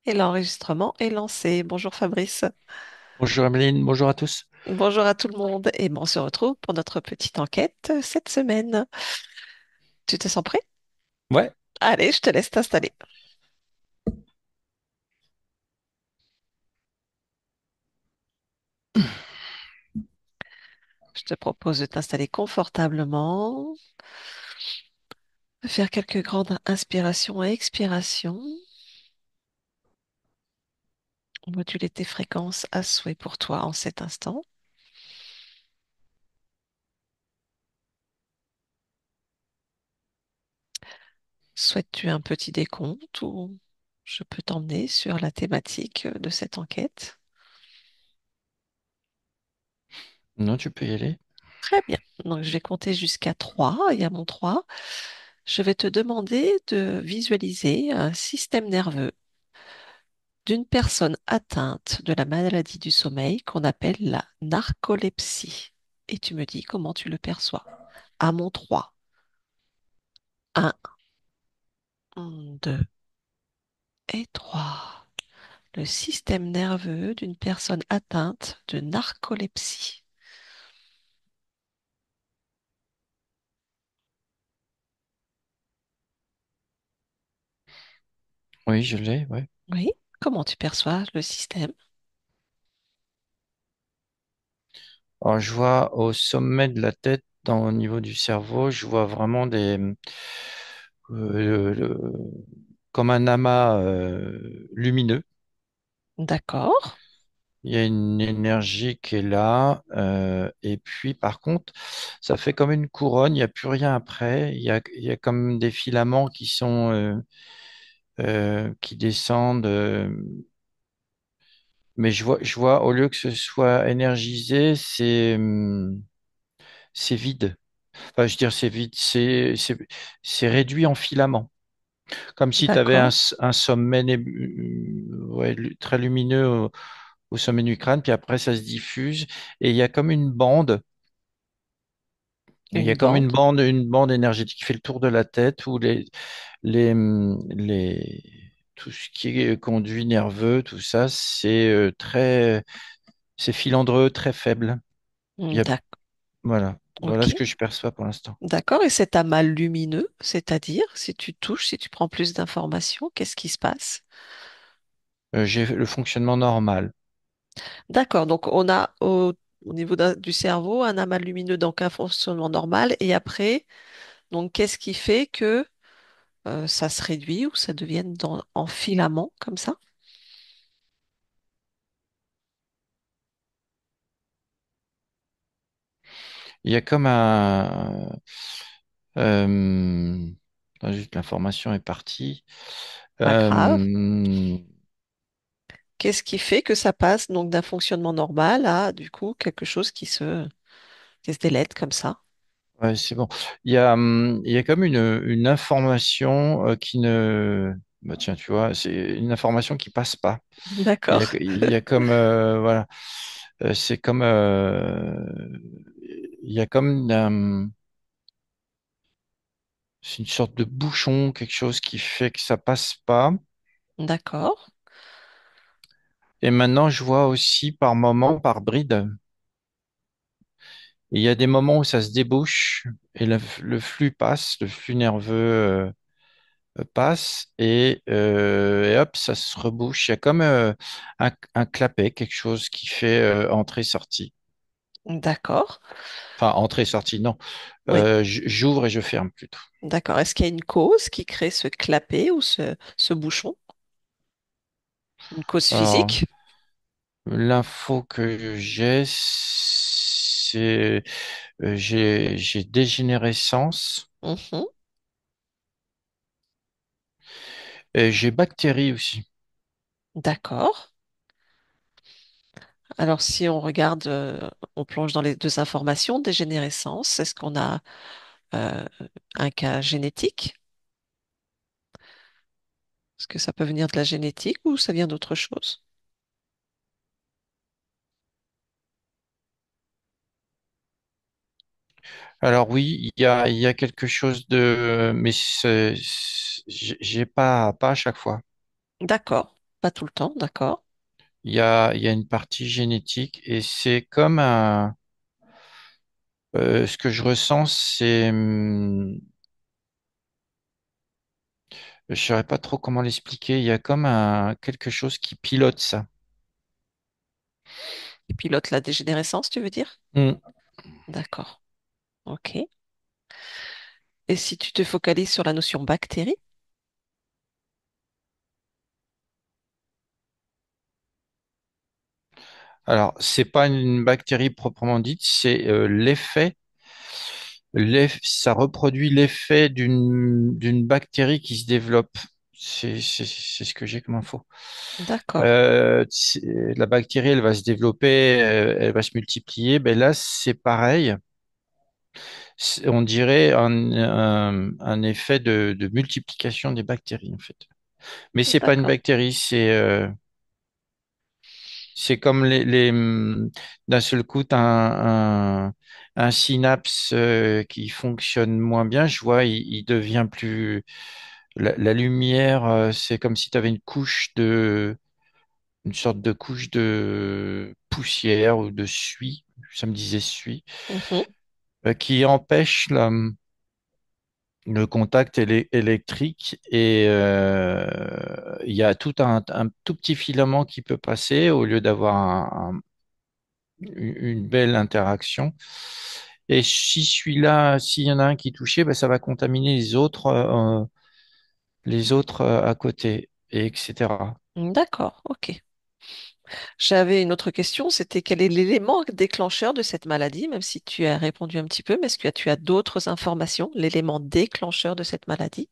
Et l'enregistrement est lancé. Bonjour Fabrice. Bonjour Emeline, bonjour à tous. Bonjour à tout le monde. Et bon, on se retrouve pour notre petite enquête cette semaine. Tu te sens prêt? Ouais, Allez, je te laisse t'installer. Je te propose de t'installer confortablement, de faire quelques grandes inspirations et expirations, moduler tes fréquences à souhait pour toi en cet instant. Souhaites-tu un petit décompte ou je peux t'emmener sur la thématique de cette enquête? non, tu peux y aller. Très bien. Donc, je vais compter jusqu'à 3 et à mon 3, je vais te demander de visualiser un système nerveux d'une personne atteinte de la maladie du sommeil qu'on appelle la narcolepsie. Et tu me dis comment tu le perçois. À mon 3. 1, 2 et 3. Le système nerveux d'une personne atteinte de narcolepsie. Oui, je l'ai, ouais. Oui, comment tu perçois le système? Alors, je vois au sommet de la tête, au niveau du cerveau, je vois vraiment comme un amas lumineux. D'accord, Il y a une énergie qui est là. Et puis, par contre, ça fait comme une couronne. Il n'y a plus rien après. Il y a comme des filaments qui descendent. Mais je vois, au lieu que ce soit énergisé, c'est vide. Enfin, je veux dire, c'est vide, c'est réduit en filaments. Comme si tu avais d'accord. un sommet ouais, très lumineux au sommet du crâne, puis après ça se diffuse, et il y a comme une bande, il y a Une comme bande. une bande énergétique qui fait le tour de la tête, où tout ce qui est conduit nerveux, tout ça, c'est filandreux, très faible. Il y a, D'accord. voilà Ok. ce que je perçois pour l'instant. D'accord. Et cet amas lumineux, c'est-à-dire, si tu touches, si tu prends plus d'informations, qu'est-ce qui se passe? J'ai le fonctionnement normal. D'accord. Donc, on a au niveau du cerveau un amas lumineux, donc un fonctionnement normal. Et après, donc, qu'est-ce qui fait que ça se réduit ou ça devienne en filament comme ça? Il y a comme un... euh, attends, juste l'information est partie. Pas grave. Euh, Qu'est-ce qui fait que ça passe donc d'un fonctionnement normal à du coup quelque chose qui se délète comme ça? ouais, c'est bon. Il y a comme une information qui ne... Bah, tiens, tu vois, c'est une information qui passe pas. D'accord. Il y a comme... voilà. C'est comme... il y a comme... c'est une sorte de bouchon, quelque chose qui fait que ça passe pas. D'accord. Et maintenant, je vois aussi par moment, par bride. Il y a des moments où ça se débouche et le flux passe, le flux nerveux passe et hop, ça se rebouche. Il y a comme un clapet, quelque chose qui fait entrée-sortie. D'accord. Enfin, entrée-sortie, non. Oui. J'ouvre et je ferme plutôt. D'accord. Est-ce qu'il y a une cause qui crée ce clapet ou ce bouchon? Une cause Alors, physique? l'info que j'ai, c'est j'ai dégénérescence Mhm. et j'ai bactéries aussi. D'accord. Alors, si on regarde, on plonge dans les deux informations, dégénérescence, est-ce qu'on a euh, un cas génétique? Est-ce que ça peut venir de la génétique ou ça vient d'autre chose? Alors oui, il y a quelque chose de, mais j'ai pas à chaque fois. D'accord. Pas tout le temps, d'accord. Il y a une partie génétique et c'est comme ce que je ressens, c'est, je saurais pas trop comment l'expliquer. Il y a comme quelque chose qui pilote ça. Et pilote la dégénérescence, tu veux dire? Hmm. D'accord. Ok. Et si tu te focalises sur la notion bactérie? Alors, c'est pas une bactérie proprement dite, c'est l'effet. Ça reproduit l'effet d'une bactérie qui se développe. C'est ce que j'ai comme info. D'accord. La bactérie, elle va se développer, elle va se multiplier. Ben là, c'est pareil. On dirait un effet de multiplication des bactéries, en fait. Mais c'est pas une D'accord. bactérie, c'est comme d'un seul coup, t'as un synapse qui fonctionne moins bien. Je vois, il devient plus. La lumière, c'est comme si tu avais une sorte de couche de poussière ou de suie. Ça me disait suie, Mhm. qui empêche le contact électrique et il y a tout un tout petit filament qui peut passer au lieu d'avoir une belle interaction. Et si celui-là, s'il y en a un qui est touché, ben, ça va contaminer les autres à côté, et etc. D'accord. Ok. J'avais une autre question, c'était quel est l'élément déclencheur de cette maladie, même si tu as répondu un petit peu, mais est-ce que tu as d'autres informations, l'élément déclencheur de cette maladie?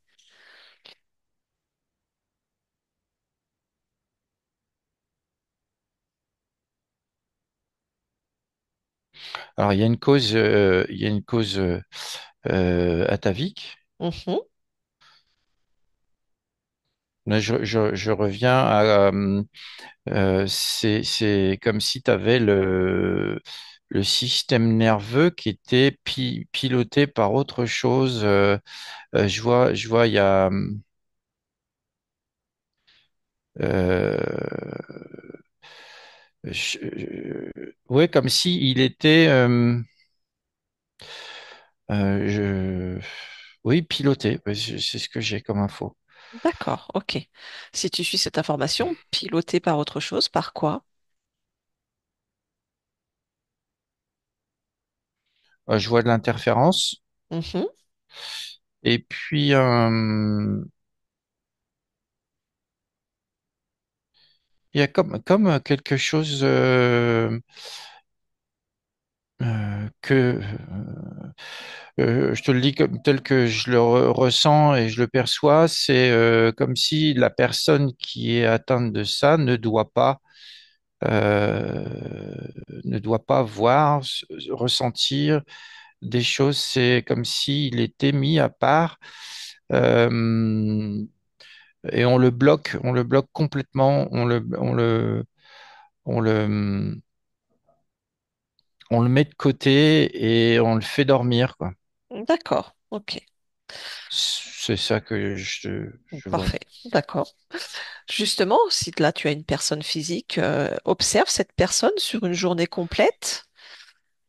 Alors, il y a une cause atavique. Mhm. Là, je reviens à, c'est comme si tu avais le système nerveux qui était piloté par autre chose. Je vois, il y a, euh, ouais, comme si il était, oui, piloté. Ouais, c'est ce que j'ai comme info. D'accord, ok. Si tu suis cette information, pilotée par autre chose, par quoi? Je vois de l'interférence. Mhm. Et puis, il y a comme quelque chose que je te le dis comme tel que je le ressens et je le perçois, c'est comme si la personne qui est atteinte de ça euh, ne doit pas voir, ressentir des choses. C'est comme s'il était mis à part euh, et on le bloque complètement, on le, on le met de côté et on le fait dormir, quoi. D'accord, ok. C'est ça que je vois. Parfait, d'accord. Justement, si là tu as une personne physique, observe cette personne sur une journée complète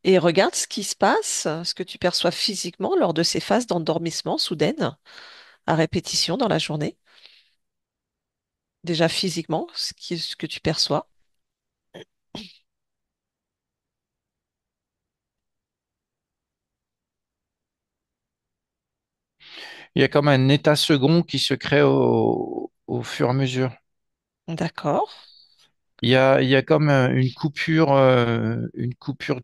et regarde ce qui se passe, ce que tu perçois physiquement lors de ces phases d'endormissement soudaines à répétition dans la journée. Déjà physiquement, ce que tu perçois. Il y a comme un état second qui se crée au fur et à mesure. D'accord, Il y a comme une coupure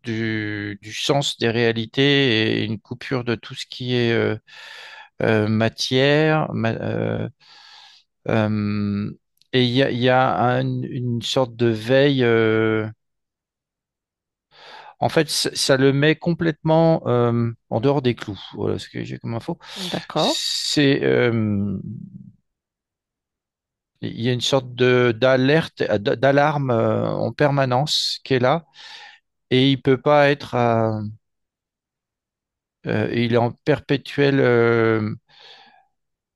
du sens des réalités et une coupure de tout ce qui est matière. Euh, et il y a une sorte de veille. En fait, ça le met complètement en dehors des clous. Voilà ce que j'ai comme info. d'accord, C'est il y a une sorte de d'alerte, d'alarme en permanence qui est là et il peut pas être il est en perpétuel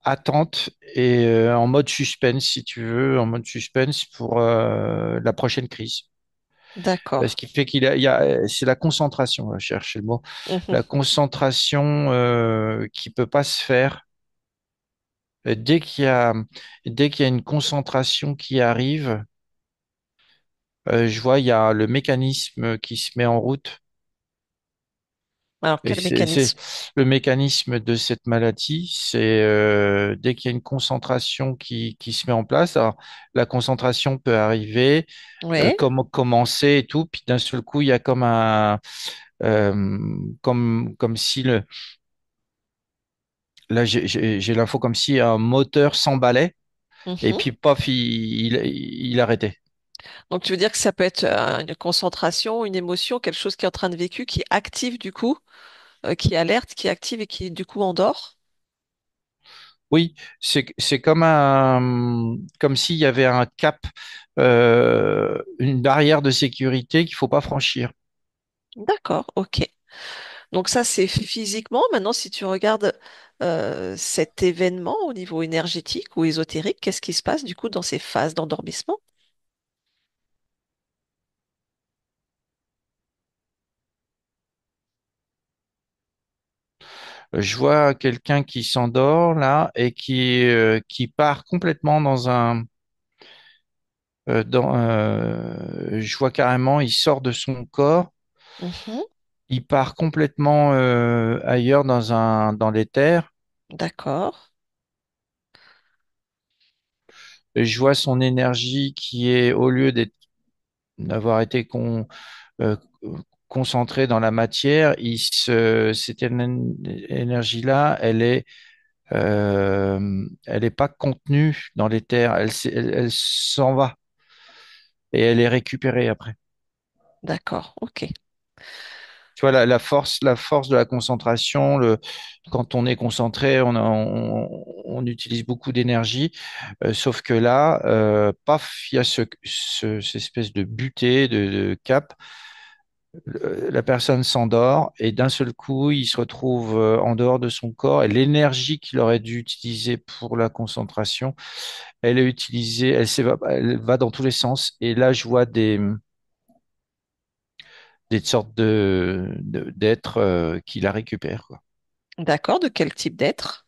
attente et en mode suspense, si tu veux, en mode suspense pour la prochaine crise. Ce D'accord. qui fait c'est la concentration, je chercher le mot, Mhm. la concentration qui peut pas se faire. Dès dès qu'il y a une concentration qui arrive, je vois, il y a le mécanisme qui se met en route. Alors, Et quel mécanisme? c'est le mécanisme de cette maladie, c'est dès qu'il y a une concentration qui se met en place. Alors, la concentration peut arriver, Oui. commencer et tout, puis d'un seul coup, il y a comme comme si là, j'ai l'info comme si un moteur s'emballait, et Mhm. puis, pof, il arrêtait. Donc, tu veux dire que ça peut être une concentration, une émotion, quelque chose qui est en train de vécu, qui active du coup, qui alerte, qui active et qui du coup endort? Oui, c'est comme s'il y avait un cap, une barrière de sécurité qu'il faut pas franchir. D'accord, ok. Donc ça, c'est physiquement. Maintenant, si tu regardes cet événement au niveau énergétique ou ésotérique, qu'est-ce qui se passe du coup dans ces phases d'endormissement? Je vois quelqu'un qui s'endort là et qui part complètement je vois carrément, il sort de son corps, Mhm. il part complètement ailleurs dans l'éther. D'accord, Et je vois son énergie qui est, au lieu d'avoir été euh, concentrée dans la matière, énergie-là, elle est pas contenue dans l'éther, elle s'en va et elle est récupérée après. d'accord, ok. Tu vois, la force de la concentration, quand on est concentré, on utilise beaucoup d'énergie, sauf que là, paf, il y a cette espèce de butée, de cap. La personne s'endort et d'un seul coup, il se retrouve en dehors de son corps et l'énergie qu'il aurait dû utiliser pour la concentration, elle est utilisée, elle va dans tous les sens. Et là, je vois des sortes d'êtres qui la récupèrent, quoi. D'accord, de quel type d'être?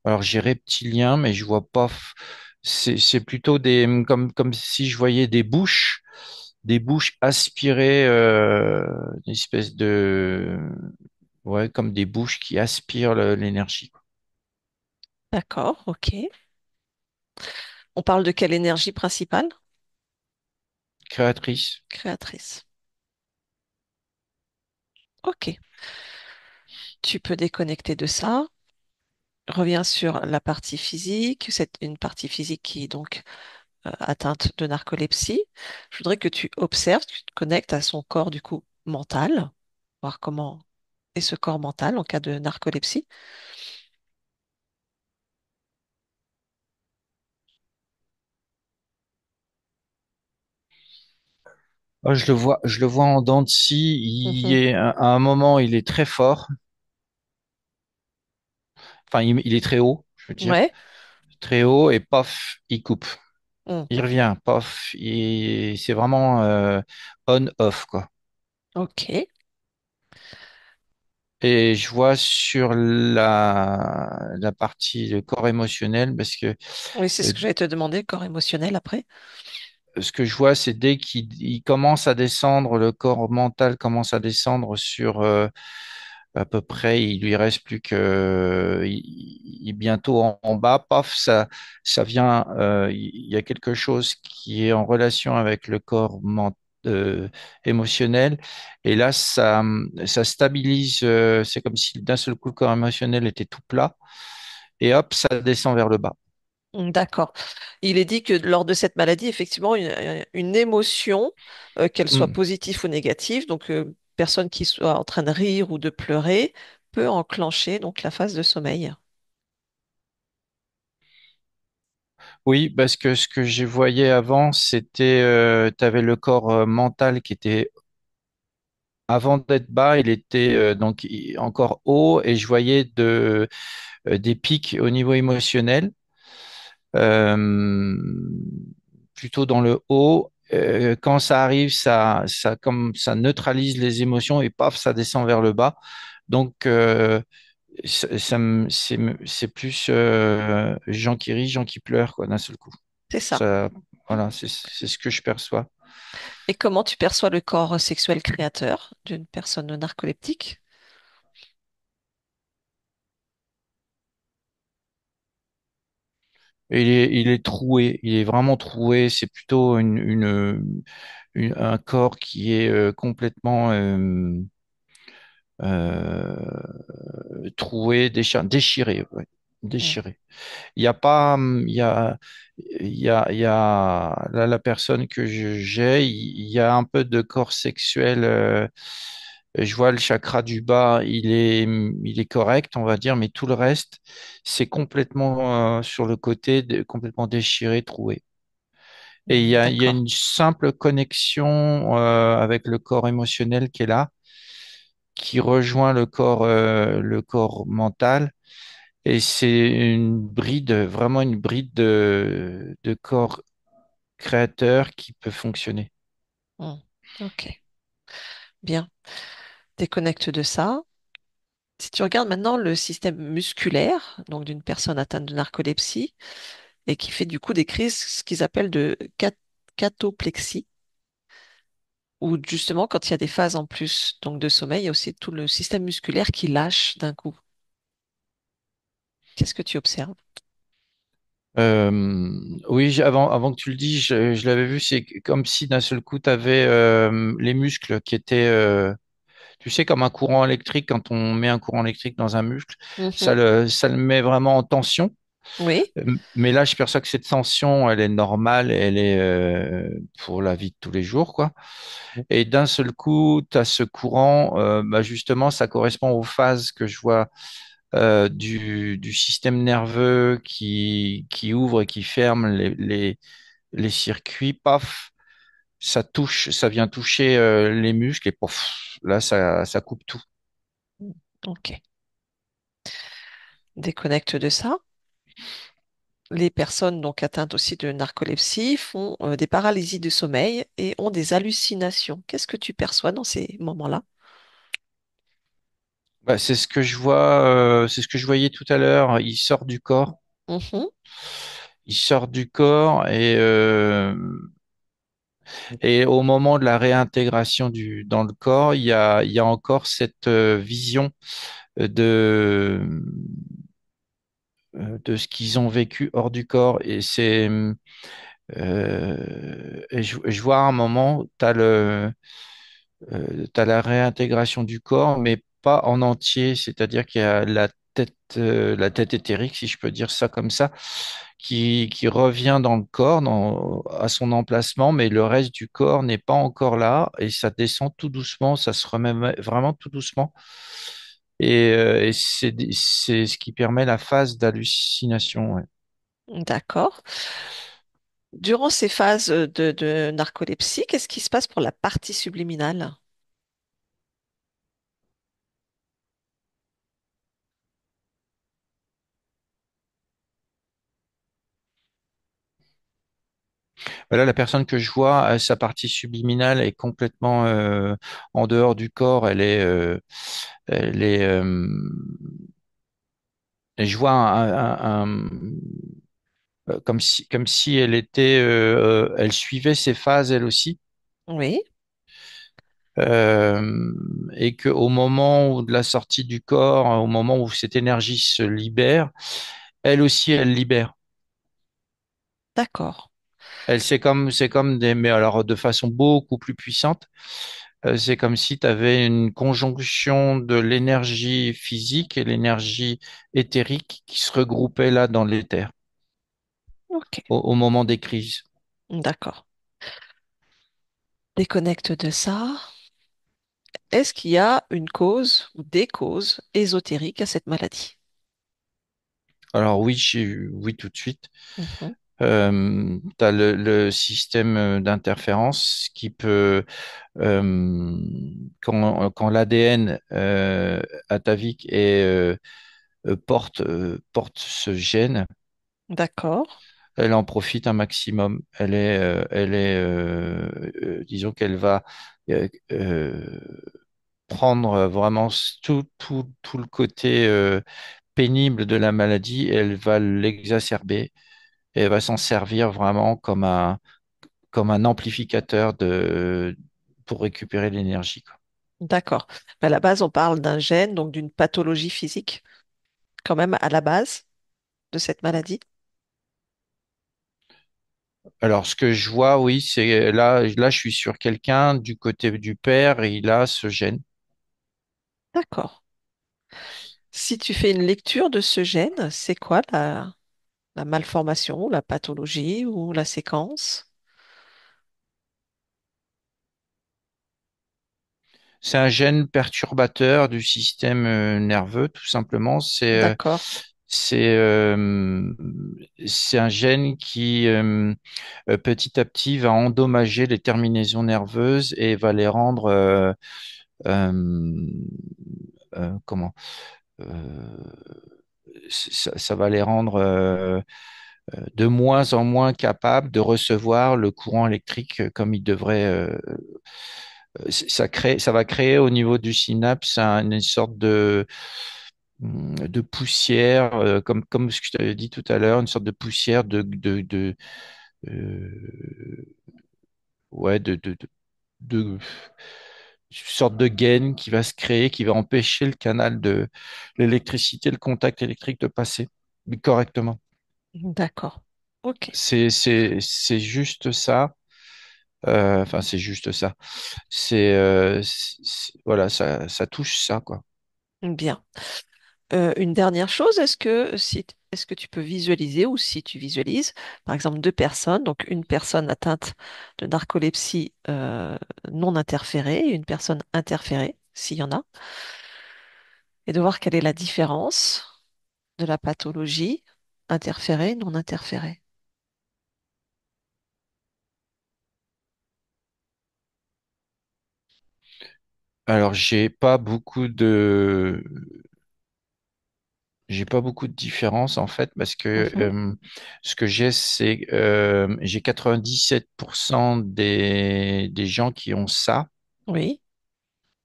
Alors j'ai reptilien, mais je vois pas. C'est plutôt comme si je voyais des bouches aspirées, une espèce de, ouais, comme des bouches qui aspirent l'énergie, quoi. D'accord, ok. On parle de quelle énergie principale? Créatrice. Créatrice. Ok. Tu peux déconnecter de ça. Reviens sur la partie physique. C'est une partie physique qui est donc atteinte de narcolepsie. Je voudrais que tu observes, que tu te connectes à son corps du coup mental, voir comment est ce corps mental en cas de narcolepsie. Oh, je le vois en dents de scie. Mhm. À un moment, il est très fort. Enfin, il est très haut, je veux dire, Ouais. très haut et paf, il coupe. Mm. Il revient, paf. C'est vraiment on-off, quoi. Ok. Et je vois sur la partie le corps émotionnel, parce que Oui, c'est ce euh, que j'allais te demander, le corps émotionnel après. ce que je vois, c'est dès qu'il commence à descendre, le corps mental commence à descendre sur à peu près, il lui reste plus que il est bientôt en bas, paf, ça vient, il y a quelque chose qui est en relation avec le corps émotionnel, et là, ça stabilise, c'est comme si d'un seul coup le corps émotionnel était tout plat, et hop, ça descend vers le bas. D'accord. Il est dit que lors de cette maladie, effectivement, une émotion, qu'elle soit Hmm. positive ou négative, donc personne qui soit en train de rire ou de pleurer, peut enclencher donc la phase de sommeil. Oui, parce que ce que je voyais avant, c'était, tu avais le corps mental qui était avant d'être bas, il était encore haut et je voyais des pics au niveau émotionnel, euh, plutôt dans le haut. Quand ça arrive, comme ça neutralise les émotions et paf, ça descend vers le bas. Donc, c'est plus gens qui rient, gens qui pleurent, quoi, d'un seul coup. C'est ça. Ça, voilà, c'est ce que je perçois. Et comment tu perçois le corps sexuel créateur d'une personne narcoleptique? Et il est troué, il est vraiment troué. C'est plutôt un corps qui est complètement troué, déchiré, ouais, Mm. déchiré. Il y a pas, il y a là, la personne que j'ai, il y a un peu de corps sexuel. Je vois le chakra du bas, il est correct, on va dire, mais tout le reste, c'est complètement sur le côté, complètement déchiré, troué. Et il y a D'accord. une simple connexion avec le corps émotionnel qui est là, qui rejoint le corps mental. Et c'est une bride, vraiment une bride de corps créateur qui peut fonctionner. Mm. Ok, bien. Déconnecte de ça. Si tu regardes maintenant le système musculaire, donc d'une personne atteinte de narcolepsie, et qui fait du coup des crises, ce qu'ils appellent de cataplexie, où justement quand il y a des phases en plus donc de sommeil, il y a aussi tout le système musculaire qui lâche d'un coup. Qu'est-ce que tu observes? Euh, oui, avant que tu le dises, je l'avais vu, c'est comme si d'un seul coup, tu avais les muscles qui étaient, tu sais, comme un courant électrique, quand on met un courant électrique dans un muscle, Mhm. ça le met vraiment en tension. Oui, Mais là, je perçois que cette tension, elle est normale, elle est pour la vie de tous les jours, quoi. Et d'un seul coup, tu as ce courant, bah justement, ça correspond aux phases que je vois du système nerveux qui ouvre et qui ferme les circuits, paf, ça vient toucher les muscles et pof, là, ça coupe tout. ok. Déconnecte de ça. Les personnes donc atteintes aussi de narcolepsie font des paralysies de sommeil et ont des hallucinations. Qu'est-ce que tu perçois dans ces moments-là? Bah, c'est ce que je vois, c'est ce que je voyais tout à l'heure. Mhm. Il sort du corps et au moment de la réintégration dans le corps, il y a encore cette vision de, de ce qu'ils ont vécu hors du corps. Je vois à un moment, t'as la réintégration du corps, mais pas en entier. C'est-à-dire qu'il y a la tête éthérique, si je peux dire ça comme ça, qui revient dans le corps, à son emplacement, mais le reste du corps n'est pas encore là et ça descend tout doucement, ça se remet vraiment tout doucement. Et c'est ce qui permet la phase d'hallucination. Ouais. D'accord. Durant ces phases de narcolepsie, qu'est-ce qui se passe pour la partie subliminale? Là, la personne que je vois, sa partie subliminale est complètement en dehors du corps. Elle est, et je vois comme si elle était, elle suivait ses phases elle aussi, Oui, euh, et que au moment de la sortie du corps, au moment où cette énergie se libère, elle aussi, elle libère. d'accord. C'est comme mais alors de façon beaucoup plus puissante. C'est comme si tu avais une conjonction de l'énergie physique et l'énergie éthérique qui se regroupaient là dans l'éther Ok, au moment des crises. d'accord. Déconnecte de ça. Est-ce qu'il y a une cause ou des causes ésotériques à cette maladie? Alors oui, oui tout de suite. Mhm. Tu as le système d'interférence qui peut, euh, quand l'ADN atavique porte ce gène, D'accord, elle en profite un maximum. Disons qu'elle va euh, euh, prendre vraiment tout le côté pénible de la maladie, et elle va l'exacerber et elle va s'en servir vraiment comme un amplificateur pour récupérer l'énergie, quoi. d'accord. Mais à la base, on parle d'un gène, donc d'une pathologie physique, quand même à la base de cette maladie. Alors, ce que je vois, oui, c'est là, je suis sur quelqu'un du côté du père et il a ce gène. D'accord. Si tu fais une lecture de ce gène, c'est quoi la malformation, la pathologie ou la séquence? C'est un gène perturbateur du système nerveux, tout simplement. D'accord, C'est euh, c'est un gène qui petit à petit va endommager les terminaisons nerveuses et va les rendre euh, comment ça va les rendre de moins en moins capables de recevoir le courant électrique comme ils devraient. Ça va créer au niveau du synapse une sorte de poussière, comme ce que je t'avais dit tout à l'heure, une sorte de poussière euh, ouais, de une sorte de gaine qui va se créer, qui va empêcher le canal de l'électricité, le contact électrique de passer correctement. d'accord. Ok, C'est juste ça. Enfin, c'est juste ça. Voilà, ça touche ça, quoi. bien. Une dernière chose, est-ce que tu peux visualiser ou si tu visualises, par exemple, deux personnes, donc une personne atteinte de narcolepsie non interférée et une personne interférée, s'il y en a, et de voir quelle est la différence de la pathologie interférée, non interférée. Alors, j'ai pas beaucoup de différence en fait parce que Mhm. ce que j'ai, c'est j'ai 97% des gens qui ont ça Oui,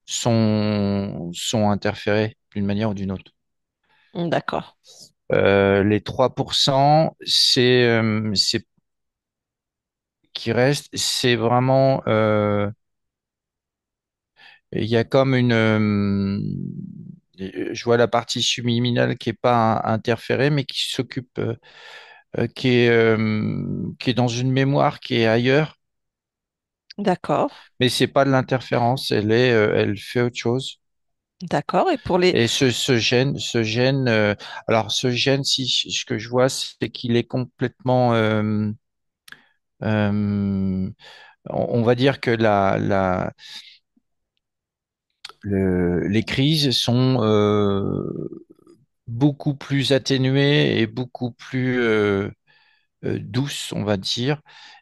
sont interférés d'une manière ou d'une autre. d'accord, Les 3%, c'est qui reste, c'est vraiment il y a comme je vois la partie subliminale qui est pas interférée mais qui s'occupe qui est dans une mémoire qui est ailleurs, d'accord, mais c'est pas de l'interférence, elle fait autre chose. d'accord. Et pour les... Et alors ce gène, si ce que je vois, c'est qu'il est complètement, on va dire que les crises sont beaucoup plus atténuées et beaucoup plus douces, on va dire,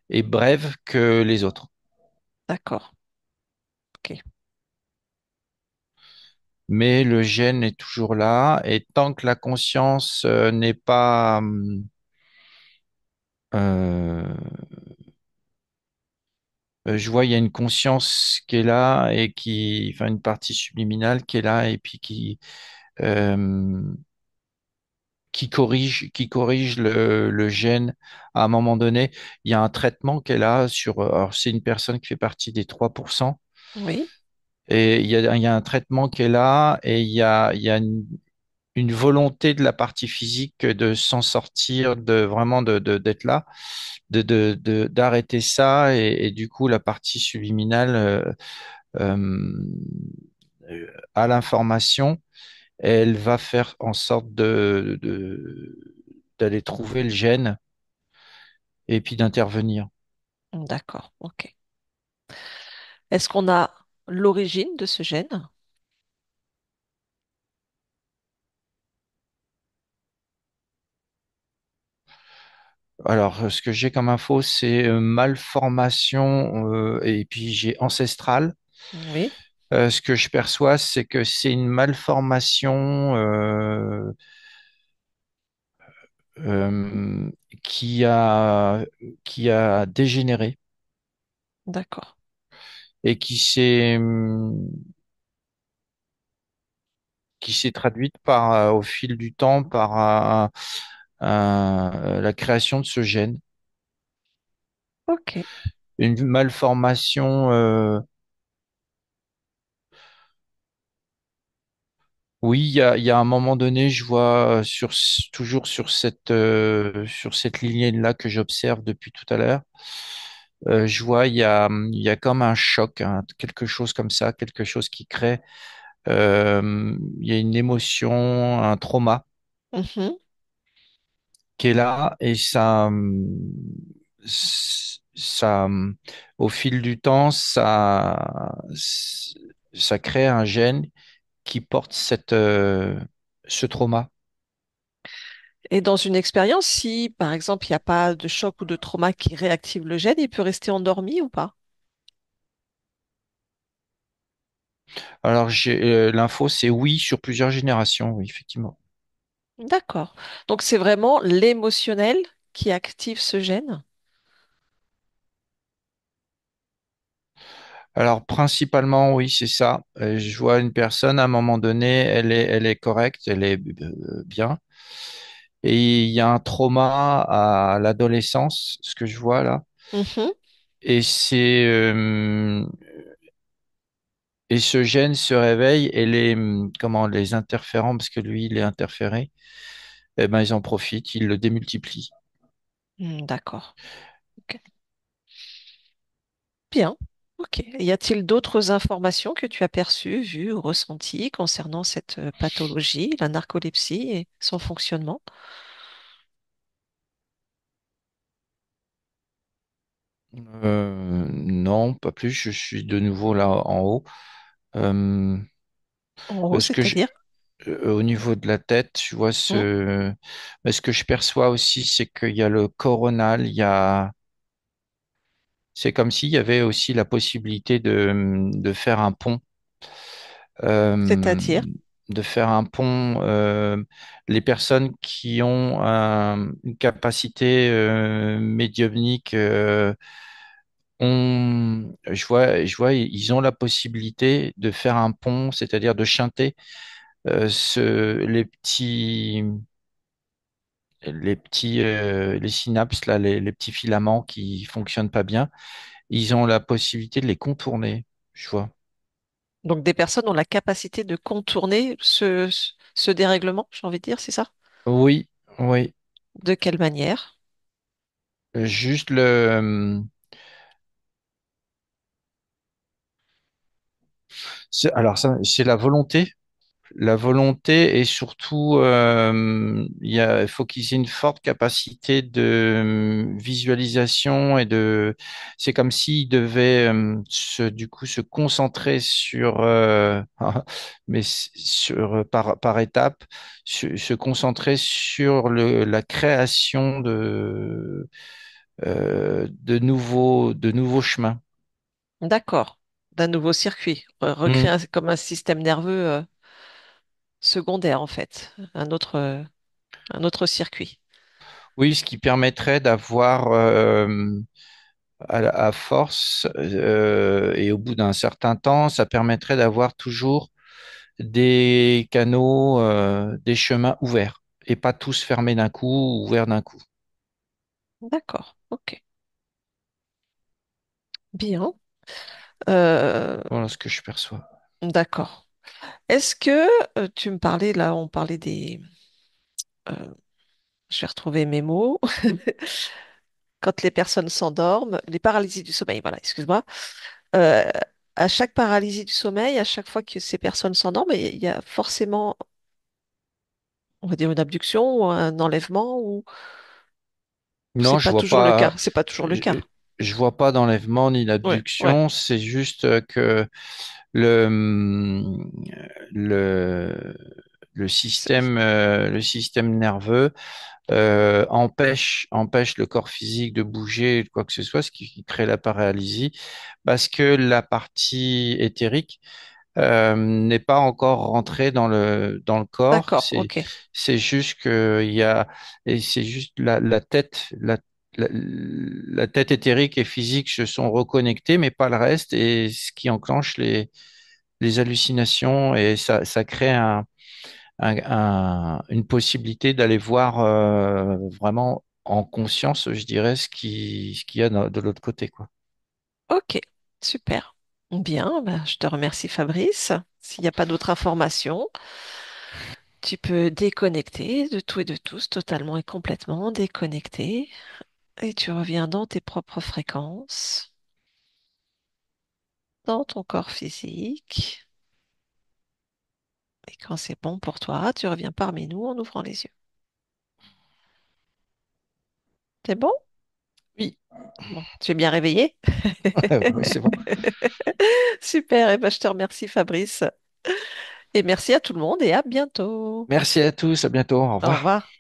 et brèves que les autres. D'accord, ok, Mais le gène est toujours là, et tant que la conscience n'est pas, euh, je vois, il y a une conscience qui est là et enfin une partie subliminale qui est là et puis euh, qui corrige le gène à un moment donné. Il y a un traitement qui est là alors c'est une personne qui fait partie des 3%. oui, Et il y a un traitement qui est là et il y a une volonté de la partie physique de s'en sortir, d'être là, d'arrêter ça. Et du coup, la partie subliminale euh, a l'information, elle va faire en sorte d'aller trouver le gène et puis d'intervenir. d'accord, ok. Est-ce qu'on a l'origine de ce gène? Alors, ce que j'ai comme info, c'est malformation et puis j'ai ancestral. Oui, Ce que je perçois, c'est que c'est une malformation euh, qui a, qui a dégénéré d'accord. et qui s'est traduite par, au fil du temps par la création de ce gène. Ok. Une malformation, oui, il y a un moment donné, je vois toujours sur cette lignée-là que j'observe depuis tout à l'heure, je vois, il y a comme un choc, hein, quelque chose comme ça, quelque chose qui crée, il y a une émotion, un trauma Mhm. qui est là et ça, au fil du temps, ça crée un gène qui porte ce trauma. Et dans une expérience, si par exemple il n'y a pas de choc ou de trauma qui réactive le gène, il peut rester endormi ou pas? Alors, l'info, c'est oui sur plusieurs générations, oui, effectivement. D'accord. Donc c'est vraiment l'émotionnel qui active ce gène? Alors, principalement, oui, c'est ça. Je vois une personne, à un moment donné, elle est correcte, elle est bien. Et il y a un trauma à l'adolescence, ce que je vois là. Mhm. Et et ce gène se réveille et comment, les interférents, parce que lui, il est interféré, eh ben, ils en profitent, ils le démultiplient. D'accord. Ok. Bien. Ok. Y a-t-il d'autres informations que tu as perçues, vues ou ressenties concernant cette pathologie, la narcolepsie et son fonctionnement? Non, pas plus. Je suis de nouveau là en haut. Euh, En haut, ce que je, c'est-à-dire? Au niveau de la tête, je vois Hmm. mais ce que je perçois aussi, c'est qu'il y a le coronal. C'est comme s'il y avait aussi la possibilité de faire un pont. Euh, C'est-à-dire? de faire un pont. Les personnes qui ont une capacité médiumnique je vois, ils ont la possibilité de faire un pont, c'est-à-dire de shunter les synapses là, les petits filaments qui fonctionnent pas bien. Ils ont la possibilité de les contourner, je vois. Donc des personnes ont la capacité de contourner ce dérèglement, j'ai envie de dire, c'est ça? Oui, oui. De quelle manière? Juste alors ça, c'est la volonté. La volonté et surtout, il faut qu'ils aient une forte capacité de visualisation et c'est comme s'ils devaient du coup se concentrer sur, par étape, se concentrer sur la création de nouveaux chemins. D'accord. D'un nouveau circuit. Recréer comme un système nerveux secondaire, en fait. Un autre circuit. Oui, ce qui permettrait d'avoir, à force et au bout d'un certain temps, ça permettrait d'avoir toujours des canaux, des chemins ouverts et pas tous fermés d'un coup, ou ouverts d'un coup. D'accord. Ok. Bien. Euh, Voilà ce que je perçois. d'accord. Est-ce que tu me parlais, là, on parlait euh, je vais retrouver mes mots. Quand les personnes s'endorment, les paralysies du sommeil, voilà, excuse-moi. Euh, à chaque paralysie du sommeil, à chaque fois que ces personnes s'endorment, il y a forcément, on va dire, une abduction ou un enlèvement, ou c'est Non, pas toujours le cas. C'est pas toujours le je, cas. je vois pas d'enlèvement ni Ouais, ouais. d'abduction. C'est juste que le, hum, le, le C'est- système nerveux empêche le corps physique de bouger, quoi que ce soit, ce qui crée la paralysie, parce que la partie éthérique n'est pas encore rentrée dans le corps. D'accord, ok. C'est juste et c'est juste la tête éthérique et physique se sont reconnectés, mais pas le reste, et ce qui enclenche les hallucinations, et ça crée une possibilité d'aller voir vraiment en conscience, je dirais, ce qu'il y a de l'autre côté, quoi. Ok, super. Bien, ben, je te remercie Fabrice. S'il n'y a pas d'autres informations, tu peux déconnecter de tout et de tous, totalement et complètement déconnecter, et tu reviens dans tes propres fréquences, dans ton corps physique. Et quand c'est bon pour toi, tu reviens parmi nous en ouvrant les yeux. C'est bon? Oui, Bon, tu es bien réveillé? ouais, c'est bon. Super, et ben, je te remercie Fabrice. Et merci à tout le monde et à bientôt. Merci à tous, à bientôt, au Au revoir. revoir.